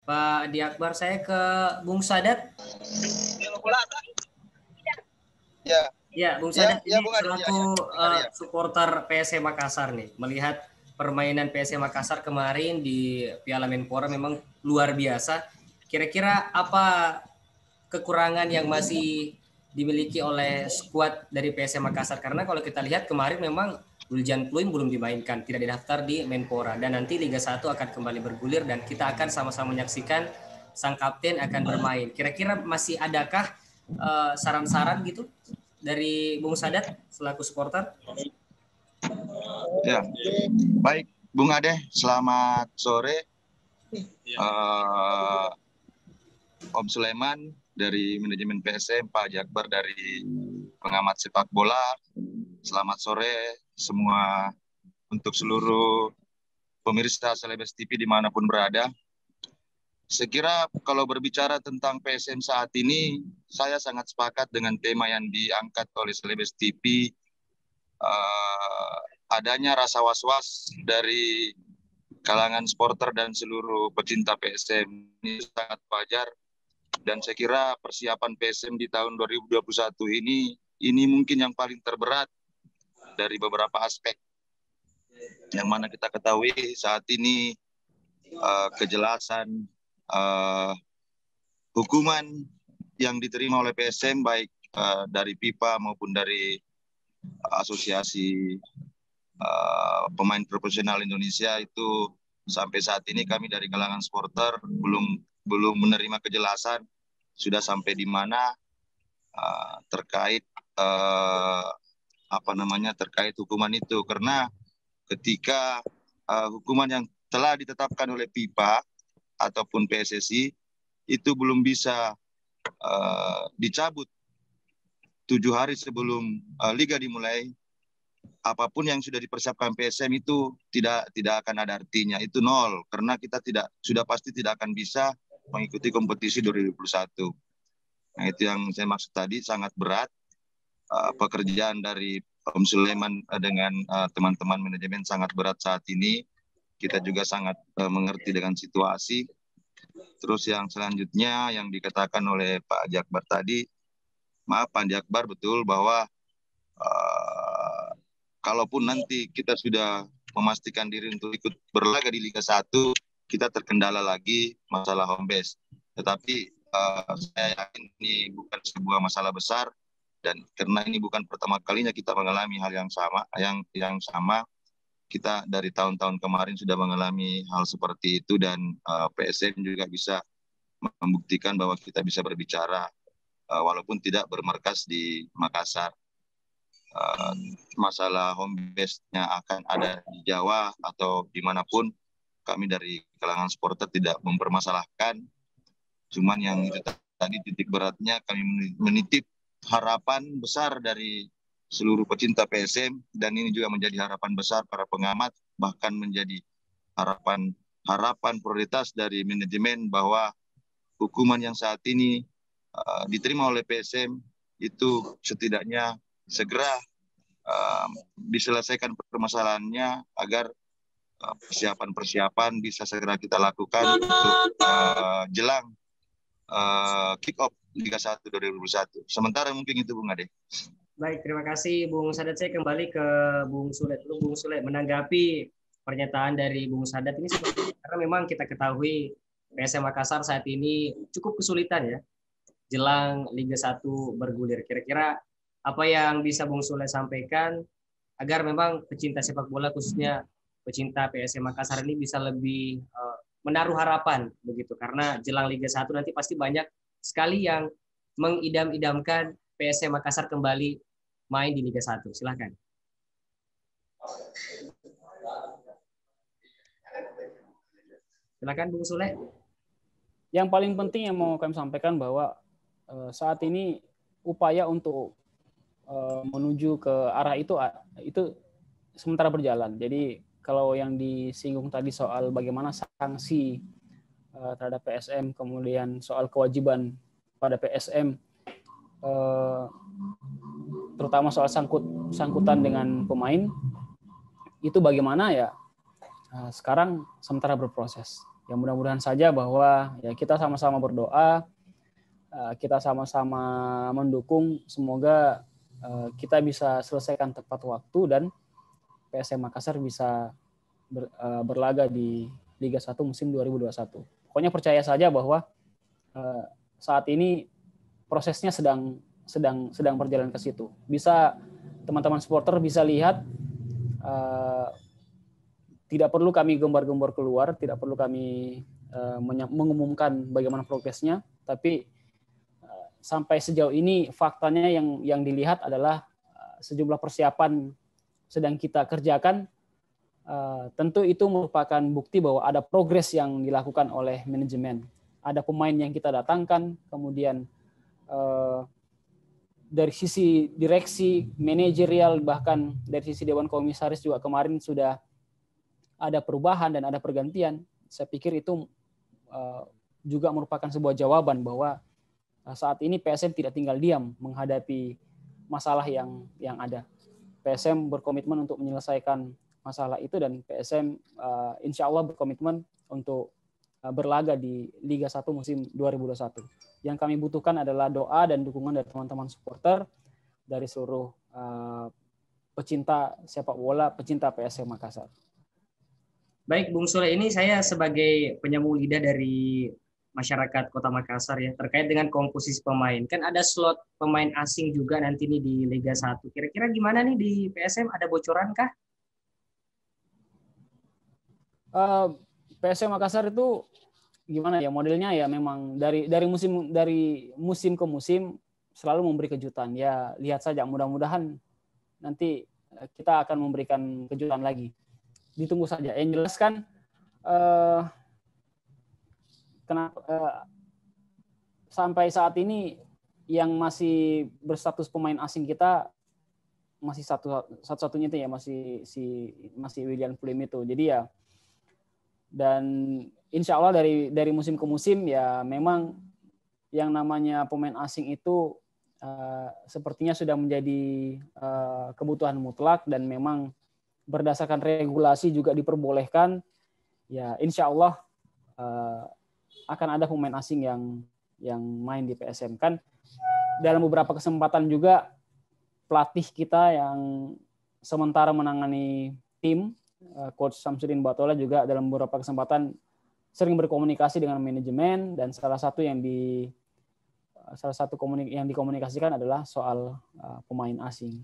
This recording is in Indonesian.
Pak Adi Akbar, saya ke Bung Sadat. Ya, Ya, Bung Sadat, ya, ini Bung Adi. selaku Ya. supporter PSM Makassar nih, melihat permainan PSM Makassar kemarin di Piala Menpora memang luar biasa. Kira-kira apa kekurangan yang masih dimiliki oleh skuad dari PSM Makassar? Karena kalau kita lihat kemarin memang Guljan Pluim belum dimainkan, tidak didaftar di Menpora, dan nanti Liga 1 akan kembali bergulir dan kita akan sama-sama menyaksikan sang kapten akan bermain. Kira-kira masih adakah saran-saran gitu dari Bung Sadat selaku supporter? Ya, baik Bung Ade, selamat sore. Om Sulaiman dari manajemen PSM, Pak Jakbar dari pengamat sepak bola. Selamat sore semua untuk seluruh pemirsa Selebes TV dimanapun berada. Sekira kalau berbicara tentang PSM saat ini, saya sangat sepakat dengan tema yang diangkat oleh Selebes TV. Adanya rasa was-was dari kalangan supporter dan seluruh pecinta PSM ini sangat wajar, dan saya kira persiapan PSM di tahun 2021 ini mungkin yang paling terberat dari beberapa aspek yang mana kita ketahui saat ini kejelasan hukuman yang diterima oleh PSM baik dari FIFA maupun dari asosiasi pemain profesional Indonesia itu sampai saat ini kami dari kalangan supporter belum menerima kejelasan sudah sampai di mana terkait terkait hukuman itu, karena ketika hukuman yang telah ditetapkan oleh FIFA ataupun PSSI itu belum bisa dicabut 7 hari sebelum liga dimulai, apapun yang sudah dipersiapkan PSM itu tidak akan ada artinya, itu nol, karena kita sudah pasti tidak akan bisa mengikuti kompetisi 2021. Nah, itu yang saya maksud tadi, sangat berat pekerjaan dari Om Sulaiman dengan teman-teman manajemen, sangat berat saat ini. Kita juga sangat mengerti dengan situasi. Terus yang selanjutnya yang dikatakan oleh Pak Jakbar tadi, maaf Pak Jakbar, betul bahwa kalaupun nanti kita sudah memastikan diri untuk ikut berlaga di Liga 1, kita terkendala lagi masalah home base. Tetapi saya yakin ini bukan sebuah masalah besar, dan karena ini bukan pertama kalinya kita mengalami hal yang sama, kita dari tahun-tahun kemarin sudah mengalami hal seperti itu, dan PSM juga bisa membuktikan bahwa kita bisa berbicara walaupun tidak bermarkas di Makassar. Masalah home base-nya akan ada di Jawa atau dimanapun, kami dari kalangan supporter tidak mempermasalahkan. Cuman yang itu tadi titik beratnya, kami menitip harapan besar dari seluruh pecinta PSM, dan ini juga menjadi harapan besar para pengamat, bahkan menjadi harapan prioritas dari manajemen bahwa hukuman yang saat ini diterima oleh PSM itu setidaknya segera diselesaikan permasalahannya agar persiapan bisa segera kita lakukan untuk jelang kick off Liga 1 2021. Sementara mungkin itu Bung Ade. Baik, terima kasih Bung Sadat. Saya kembali ke Bung Sule. Bung Sule, menanggapi pernyataan dari Bung Sadat ini seperti, karena memang kita ketahui PSM Makassar saat ini cukup kesulitan ya jelang Liga 1 bergulir. Kira-kira apa yang bisa Bung Sule sampaikan agar memang pecinta sepak bola, khususnya pecinta PSM Makassar ini bisa lebih menaruh harapan begitu, karena jelang Liga 1 nanti pasti banyak sekali yang mengidam-idamkan PSM Makassar kembali main di Liga 1. Silakan. Silakan Bung Sule. Yang paling penting yang mau kami sampaikan bahwa saat ini upaya untuk menuju ke arah itu sementara berjalan. Jadi kalau yang disinggung tadi soal bagaimana sanksi terhadap PSM, kemudian soal kewajiban pada PSM, terutama soal sangkutan dengan pemain, itu bagaimana ya sekarang sementara berproses. Ya mudah-mudahan saja bahwa ya kita sama-sama berdoa, kita sama-sama mendukung, semoga kita bisa selesaikan tepat waktu dan PSM Makassar bisa berlaga di Liga 1 musim 2021. Pokoknya percaya saja bahwa saat ini prosesnya sedang berjalan ke situ. Bisa teman-teman supporter bisa lihat, tidak perlu kami gembar-gembor keluar, tidak perlu kami mengumumkan bagaimana progresnya, tapi sampai sejauh ini faktanya yang dilihat adalah sejumlah persiapan sedang kita kerjakan. Tentu itu merupakan bukti bahwa ada progres yang dilakukan oleh manajemen. Ada pemain yang kita datangkan, kemudian dari sisi direksi, manajerial, bahkan dari sisi Dewan Komisaris juga kemarin sudah ada perubahan dan ada pergantian. Saya pikir itu juga merupakan sebuah jawaban bahwa saat ini PSM tidak tinggal diam menghadapi masalah yang ada. PSM berkomitmen untuk menyelesaikan masalah itu dan PSM insya Allah berkomitmen untuk berlaga di Liga 1 musim 2021. Yang kami butuhkan adalah doa dan dukungan dari teman-teman supporter, dari seluruh pecinta sepak bola, pecinta PSM Makassar. Baik, Bung Sule, ini saya sebagai penyambung lidah dari masyarakat Kota Makassar ya, terkait dengan komposisi pemain. Kan ada slot pemain asing juga nanti nih di Liga 1. Kira-kira gimana nih di PSM, ada bocoran kah? PSM Makassar itu gimana ya, modelnya ya memang dari musim ke musim selalu memberi kejutan. Ya lihat saja, mudah-mudahan nanti kita akan memberikan kejutan lagi. Ditunggu saja. Yang jelas kan sampai saat ini yang masih berstatus pemain asing kita masih satu-satunya itu ya masih William Flim itu. Jadi ya, dan insya Allah dari musim ke musim ya memang yang namanya pemain asing itu sepertinya sudah menjadi kebutuhan mutlak dan memang berdasarkan regulasi juga diperbolehkan. Ya insya Allah akan ada pemain asing yang main di PSM. Kan dalam beberapa kesempatan juga pelatih kita yang sementara menangani tim, Coach Samsudin Batola, juga dalam beberapa kesempatan sering berkomunikasi dengan manajemen, dan salah satu yang dikomunikasikan adalah soal pemain asing.